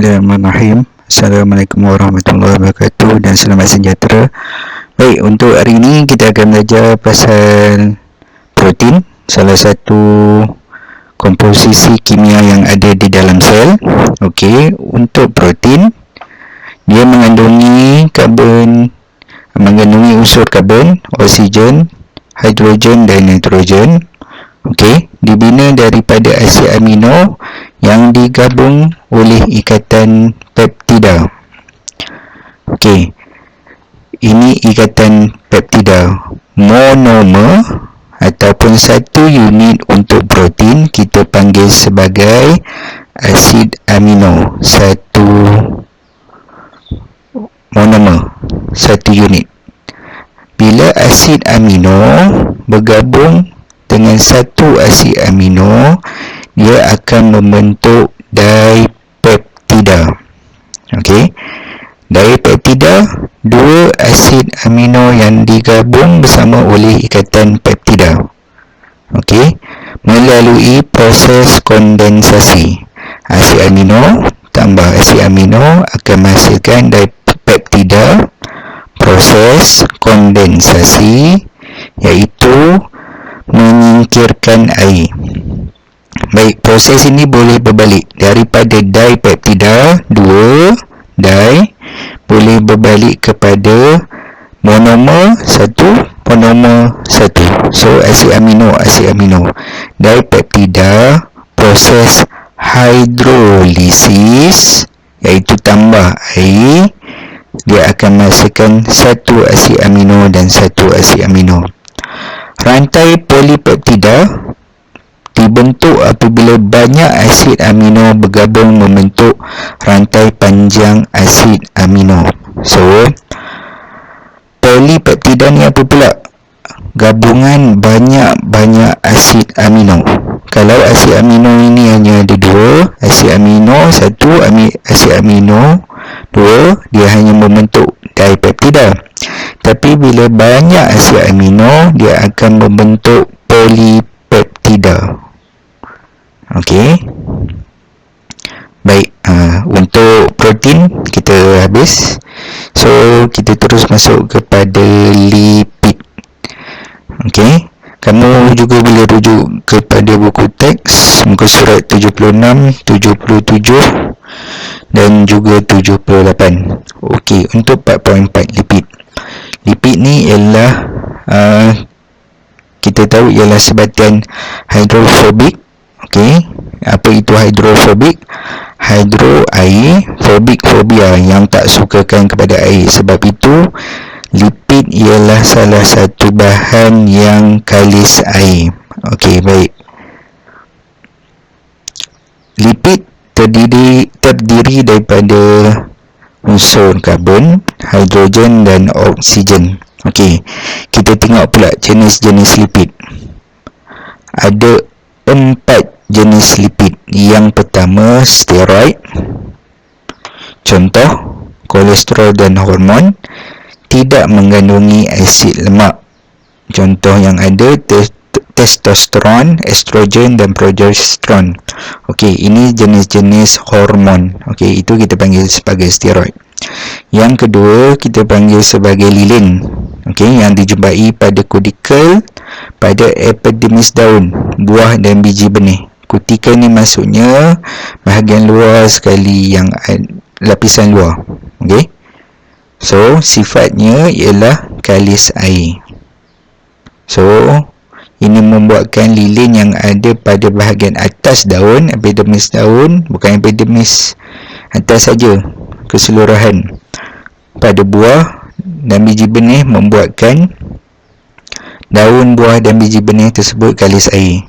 Bismillahirrahmanirrahim. Assalamualaikum warahmatullahi wabarakatuh dan selamat sejahtera. Baik, untuk hari ini kita akan belajar pasal protein, salah satu komposisi kimia yang ada di dalam sel. Okey, untuk protein dia mengandungi unsur karbon, oksigen, hidrogen dan nitrogen. Okey, dibina daripada asid amino yang digabung oleh ikatan peptida. Okey, ini ikatan peptida. Monomer ataupun satu unit untuk protein kita panggil sebagai asid amino. Satu monomer, satu unit. Bila asid amino bergabung dengan satu asid amino, dia akan membentuk dipeptida. Okey, dipeptida, dua asid amino yang digabung bersama oleh ikatan peptida. Okey, melalui proses kondensasi. Asid amino tambah asid amino akan menghasilkan dipeptida. Proses kondensasi iaitu menyingkirkan air. Baik, proses ini boleh berbalik daripada dipeptida 2 boleh berbalik kepada monomer 1 monomer 1. So asid amino dipeptida, proses hidrolisis iaitu tambah air, dia akan menghasilkan satu asid amino dan satu asid amino. Rantai polipeptida dibentuk apabila banyak asid amino bergabung membentuk rantai panjang asid amino. So, polipeptida ni apa pula? Gabungan banyak-banyak asid amino. Kalau asid amino ini hanya ada 2, asid amino 1, asid amino 2, dia hanya membentuk dipeptida. Tapi bila banyak asid amino, dia akan membentuk polipeptida. Okey. Baik, untuk protein kita habis. So, kita terus masuk kepada lipid. Okey. Kamu juga boleh rujuk kepada buku teks muka surat 76, 77 dan juga 78. Okey, untuk 4.4 lipid. Lipid ni ialah kita tahu ialah sebatian hidrofobik. Okey, apa itu hidrofobik? Hidro air, fobik fobia, yang tak sukakan kepada air. Sebab itu lipid ialah salah satu bahan yang kalis air. Okey, baik. Lipid terdiri daripada unsur karbon, hidrogen dan oksigen. Okey, kita tengok pula jenis-jenis lipid. Ada 4 jenis lipid. Yang pertama, steroid. Contoh, kolesterol dan hormon. Tidak mengandungi asid lemak. Contoh yang ada testosteron, estrogen dan progesteron. Okey, ini jenis-jenis hormon. Okey, itu kita panggil sebagai steroid. Yang kedua, kita panggil sebagai lilin. Okey, yang dijumpai pada kutikel, pada epidermis daun, buah dan biji benih. Kutikel ni maksudnya bahagian luar sekali, yang lapisan luar. Okey. So, sifatnya ialah kalis air. So, ini membuatkan lilin yang ada pada bahagian atas daun, epidermis daun, bukan epidermis atas saja, keseluruhan pada buah dan biji benih, membuatkan daun, buah dan biji benih tersebut kalis air.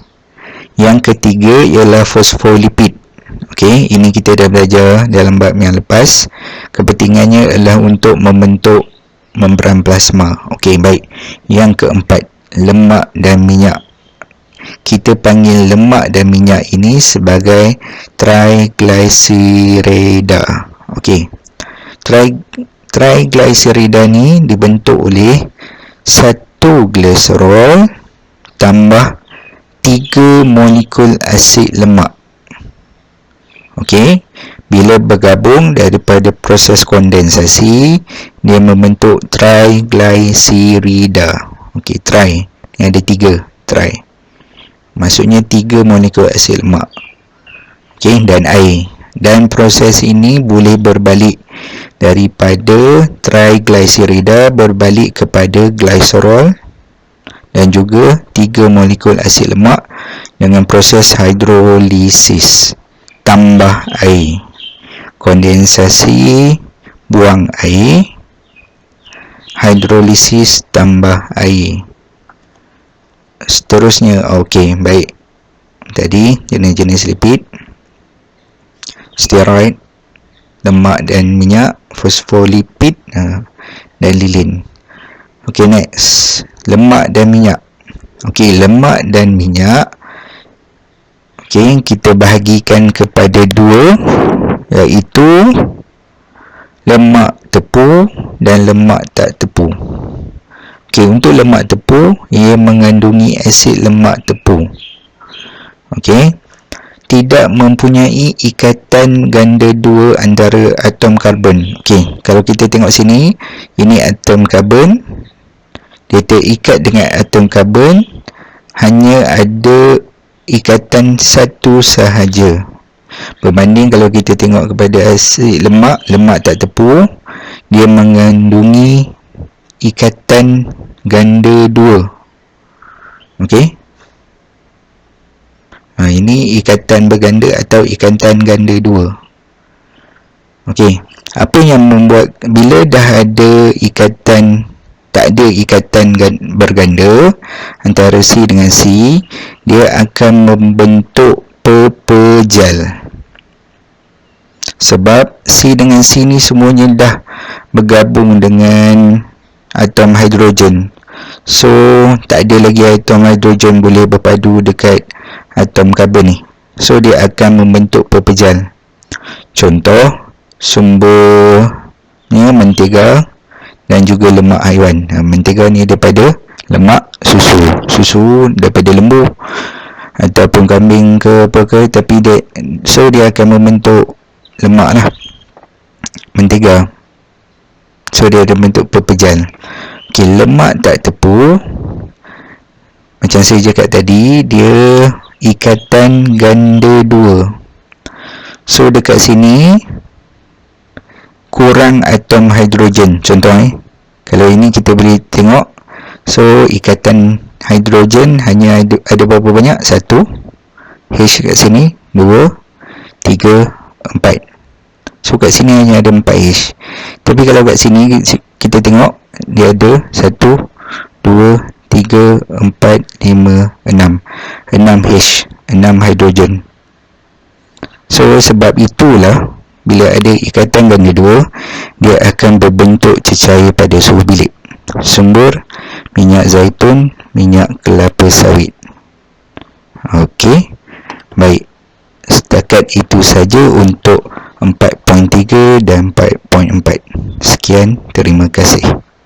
Yang ketiga ialah fosfolipid. Okey, ini kita dah belajar dalam bab yang lepas. Kepentingannya adalah untuk membentuk membran plasma. Okey, baik. Yang keempat, lemak dan minyak. Kita panggil lemak dan minyak ini sebagai triglycerida. Okey. Triglycerida ni dibentuk oleh satu glycerol tambah 3 molekul asid lemak. Okey, Bila bergabung daripada proses kondensasi, dia membentuk triglycerida. Okey, tri. Ni ada 3, tri. Maksudnya 3 molekul asid lemak. Okey, dan air. Dan proses ini boleh berbalik daripada triglycerida berbalik kepada glycerol dan juga 3 molekul asid lemak dengan proses hidrolisis tambah air. Kondensasi buang air, hidrolisis tambah air. Seterusnya, okey, baik. Tadi jenis-jenis lipid, steroid, lemak dan minyak, fosfolipid dan lilin. Okey, next, lemak dan minyak. Okey, lemak dan minyak, okey, kita bahagikan kepada 2, iaitu lemak tepu dan lemak tak tepu. Okey, untuk lemak tepu, ia mengandungi asid lemak tepu. Okey, tidak mempunyai ikatan ganda 2 antara atom karbon. Okey, kalau kita tengok sini, ini atom karbon, dia terikat dengan atom karbon, hanya ada ikatan 1 sahaja. Berbanding kalau kita tengok kepada asid lemak, lemak tak tepu, dia mengandungi ikatan ganda 2. Okey, ini ikatan berganda atau ikatan ganda 2. Okey, apa yang membuat bila dah ada ikatan, tak ada ikatan berganda antara C dengan C, dia akan membentuk pepejal. Sebab C dengan C ni semuanya dah bergabung dengan atom hidrogen. So, tak ada lagi atom hidrogen boleh berpadu dekat atom karbon ni. So, dia akan membentuk pepejal. Contoh, sumbernya mentega dan juga lemak haiwan. Mentega ni daripada lemak susu. Susu daripada lembu ataupun kambing ke apa ke, tapi dia akan membentuk lemak lah, mentega. So, dia ada bentuk pepejal. Okey, lemak tak tepu, macam saya cakap tadi, dia ikatan ganda 2. So, dekat sini kurang atom hidrogen. Contoh kalau ini kita boleh tengok, so ikatan hidrogen hanya ada berapa banyak? 1, H kat sini 2, 3, 4. So, kat sini hanya ada 4H. Tapi kalau kat sini kita tengok, dia ada 1, 2, 3, 4, 5, 6. 6H, 6 hidrogen. So, sebab itulah bila ada ikatan ganda 2, dia akan berbentuk cecair pada suhu bilik. Sumber minyak zaitun, minyak kelapa sawit. Okey, baik. Setakat itu saja untuk 4.3 dan 4.4. Sekian, terima kasih.